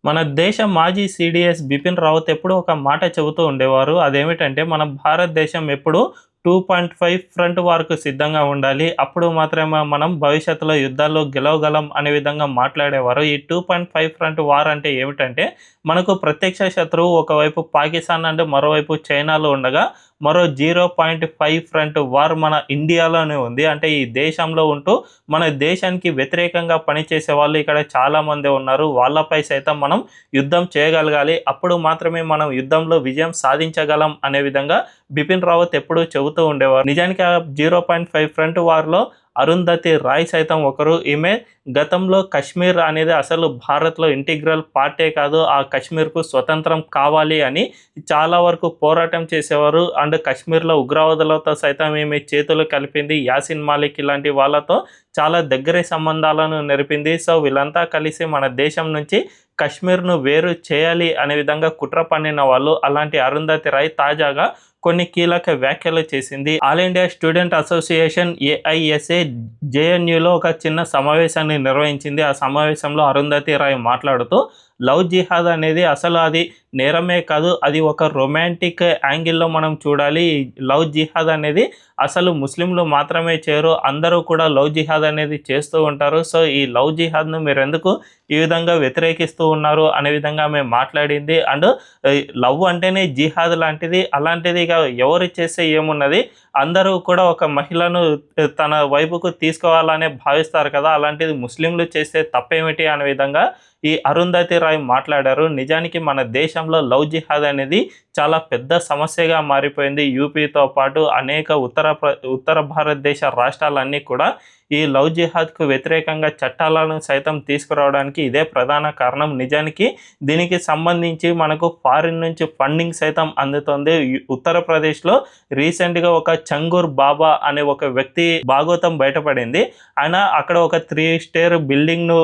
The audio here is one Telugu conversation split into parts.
మన దేశ మాజీ సీడీఎస్ బిపిన్ రావత్ ఎప్పుడూ ఒక మాట చెబుతూ ఉండేవారు. అదేమిటంటే మన భారతదేశం ఎప్పుడూ 2.5 ఫ్రంట్ వార్‌కు సిద్ధంగా ఉండాలి. అప్పుడు మాత్రమే మనం భవిష్యత్తులో యుద్ధాల్లో గెలవగలం అనే విధంగా మాట్లాడేవారు. ఈ 2.5 ఫ్రంట్ వార్ అంటే ఏమిటంటే మనకు ప్రత్యక్ష శత్రువు ఒకవైపు పాకిస్తాన్ అండ్ మరోవైపు చైనాలో ఉండగా మరో 0.5 ఫ్రంట్ వార్ మన ఇండియాలోనే ఉంది. అంటే ఈ దేశంలో ఉంటూ మన దేశానికి వ్యతిరేకంగా పనిచేసే వాళ్ళు ఇక్కడ చాలామంది ఉన్నారు. వాళ్ళపై సైతం మనం యుద్ధం చేయగలగాలి. అప్పుడు మాత్రమే మనం యుద్ధంలో విజయం సాధించగలం అనే విధంగా బిపిన్ రావత్ ఎప్పుడూ చెబుతూ ఉండేవారు. నిజానికి ఆ 0.5 ఫ్రంట్ వార్‌లో అరుంధతి రాయ్ సైతం ఒకరు. ఈమె గతంలో కశ్మీర్ అనేది అసలు భారత్‌లో ఇంటిగ్రల్ పార్టే కాదు. ఆ కశ్మీర్‌కు స్వతంత్రం కావాలి అని చాలా వరకు పోరాటం చేసేవారు. అండ్ కశ్మీర్‌లో ఉగ్రవాదులతో సైతం ఈమె చేతులు కలిపింది. యాసిన్ మాలిక్ ఇలాంటి వాళ్ళతో చాలా దగ్గరి సంబంధాలను నెరిపింది. సో వీళ్ళంతా కలిసి మన దేశం నుంచి కశ్మీర్‌ను వేరు చేయాలి అనే విధంగా కుట్ర పన్నిన వాళ్ళు. అలాంటి అరుంధతి రాయ్ తాజాగా కొన్ని కీలక వ్యాఖ్యలు చేసింది. All India student association AISA జేఎన్యూలో ఒక చిన్న సమావేశాన్ని నిర్వహించింది. ఆ సమావేశంలో అరుంధతి రాయ్ మాట్లాడుతూ లవ్ జిహాద్ అనేది అసలు అది నేరమే కాదు, అది ఒక రొమాంటిక్ యాంగిల్లో మనం చూడాలి. లవ్ జిహాద్ అనేది అసలు ముస్లింలు మాత్రమే చేయరు, అందరూ కూడా లవ్ జిహాద్ అనేది చేస్తూ ఉంటారు. సో ఈ లవ్ జిహాద్ను మీరు ఎందుకు ఈ విధంగా వ్యతిరేకిస్తూ ఉన్నారు అనే విధంగా మేము మాట్లాడింది. అండ్ లవ్ అంటేనే జిహాద్ లాంటిది, అలాంటిది ఎవరు చేస్తే ఏమున్నది, అందరూ కూడా ఒక మహిళను తన వైపుకు తీసుకోవాలనే భావిస్తారు కదా, అలాంటిది ముస్లింలు చేస్తే తప్పేమిటి అనే విధంగా ఈ అరుంధతి రాయ్ మాట్లాడారు. నిజానికి మన దేశంలో లవ్ జిహాద్ అనేది చాలా పెద్ద సమస్యగా మారిపోయింది. యూపీతో పాటు అనేక ఉత్తర భారతదేశ రాష్ట్రాలన్నీ కూడా ఈ లవ్ జిహాద్కు వ్యతిరేకంగా చట్టాలను సైతం తీసుకురావడానికి ఇదే ప్రధాన కారణం. నిజానికి దీనికి సంబంధించి మనకు ఫారిన్ నుంచి ఫండింగ్ సైతం అందుతుంది. ఉత్తరప్రదేశ్లో రీసెంట్గా ఒక చంగూర్ బాబా అనే ఒక వ్యక్తి భాగవతం బయటపడింది. ఆయన అక్కడ ఒక 3 స్టార్ బిల్డింగ్ను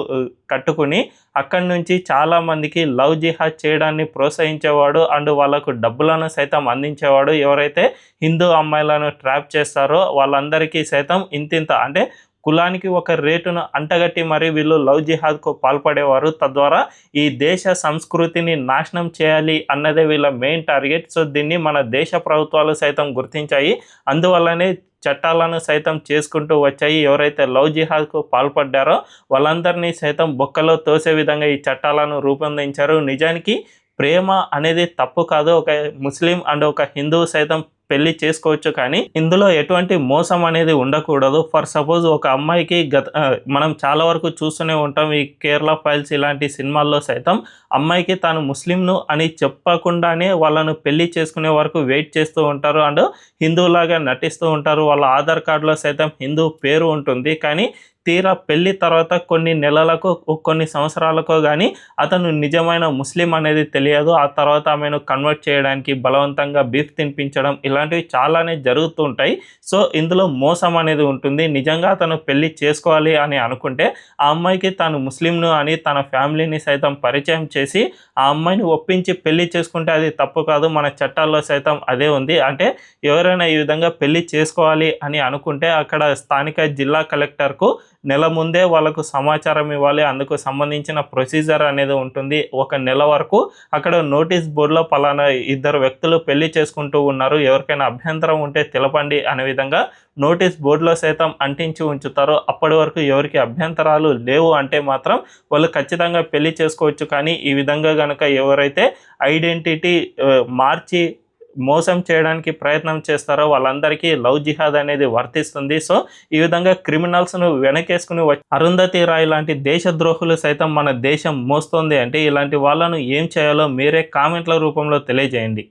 కట్టుకుని అక్కడి నుంచి చాలామందికి లవ్ జిహాద్ చేయడాన్ని ప్రోత్సహించేవాడు. అండ్ వాళ్ళకు డబ్బులను సైతం అందించేవాడు. ఎవరైతే హిందూ అమ్మాయిలను ట్రాప్ చేస్తారో వాళ్ళందరికీ సైతం ఇంతింత అంటే కులానికి ఒక రేటును అంటగట్టి మరి వీళ్ళు లవ్ జిహాద్కు పాల్పడేవారు. తద్వారా ఈ దేశ సంస్కృతిని నాశనం చేయాలి అన్నదే వీళ్ళ మెయిన్ టార్గెట్. సో దీన్ని మన దేశ ప్రభుత్వాలు సైతం గుర్తించాయి. అందువల్లనే చట్టాలను సైతం చేసుకుంటూ వచ్చాయి. ఎవరైతే లవ్ జిహాద్కు పాల్పడ్డారో వాళ్ళందరినీ సైతం బొక్కలో తోసే విధంగా ఈ చట్టాలను రూపొందించారు. నిజానికి ప్రేమ అనేది తప్పు కాదు. ఒక ముస్లిం అండ్ ఒక హిందువు సైతం పెళ్లి చేసుకోవచ్చు, కానీ ఇందులో ఎటువంటి మోసం అనేది ఉండకూడదు. ఫర్ సపోజ్ ఒక అమ్మాయికి మనం చాలా వరకు చూస్తూనే ఉంటాం ఈ కేరళ ఫైల్స్ ఇలాంటి సినిమాల్లో సైతం అమ్మాయికి తాను ముస్లింను అని చెప్పకుండానే వాళ్ళను పెళ్లి చేసుకునే వరకు వెయిట్ చేస్తూ ఉంటారు. అండ్ హిందువులాగా నటిస్తూ ఉంటారు. వాళ్ళ ఆధార్ కార్డులో సైతం హిందూ పేరు ఉంటుంది, కానీ తీరా పెళ్లి తర్వాత కొన్ని నెలలకు కొన్ని సంవత్సరాలకో కానీ అతను నిజమైన ముస్లిం అనేది తెలియదు. ఆ తర్వాత ఆమెను కన్వర్ట్ చేయడానికి బలవంతంగా బీఫ్ తినిపించడం ఇలాంటివి చాలానే జరుగుతూ ఉంటాయి. సో ఇందులో మోసం అనేది ఉంటుంది. నిజంగా అతను పెళ్లి చేసుకోవాలి అని అనుకుంటే ఆ అమ్మాయికి తాను ముస్లింను అని తన ఫ్యామిలీని సైతం పరిచయం చేసి ఆ అమ్మాయిని ఒప్పించి పెళ్లి చేసుకుంటే అది తప్పు కాదు. మన చట్టాల్లో సైతం అదే ఉంది. అంటే ఎవరైనా ఈ విధంగా పెళ్లి చేసుకోవాలి అని అనుకుంటే అక్కడ స్థానిక జిల్లా కలెక్టర్కు నెల ముందే వాళ్ళకు సమాచారం ఇవ్వాలి. అందుకు సంబంధించిన ప్రొసీజర్ అనేది ఉంటుంది. ఒక నెల వరకు అక్కడ నోటీస్ బోర్డులో పలానా 2 వ్యక్తులు పెళ్లి చేసుకుంటూ ఉన్నారు, ఎవరికైనా అభ్యంతరం ఉంటే తెలపండి అనే విధంగా నోటీస్ బోర్డులో సైతం అంటించి ఉంచుతారు. అప్పటి వరకు ఎవరికి అభ్యంతరాలు లేవు అంటే మాత్రం వాళ్ళు ఖచ్చితంగా పెళ్లి చేసుకోవచ్చు. కానీ ఈ విధంగా కనుక ఎవరైతే ఐడెంటిటీ మార్చి మోసం చేయడానికి ప్రయత్నం చేస్తారో వాళ్ళందరికీ లవ్ జిహాద్ అనేది వర్తిస్తుంది. సో ఈ విధంగా క్రిమినల్స్ను వెనకేసుకుని అరుంధతి రాయ్ లాంటి దేశద్రోహులు సైతం మన దేశం మోస్తుంది అంటే ఇలాంటి వాళ్ళను ఏం చేయాలో మీరే కామెంట్ల రూపంలో తెలియజేయండి.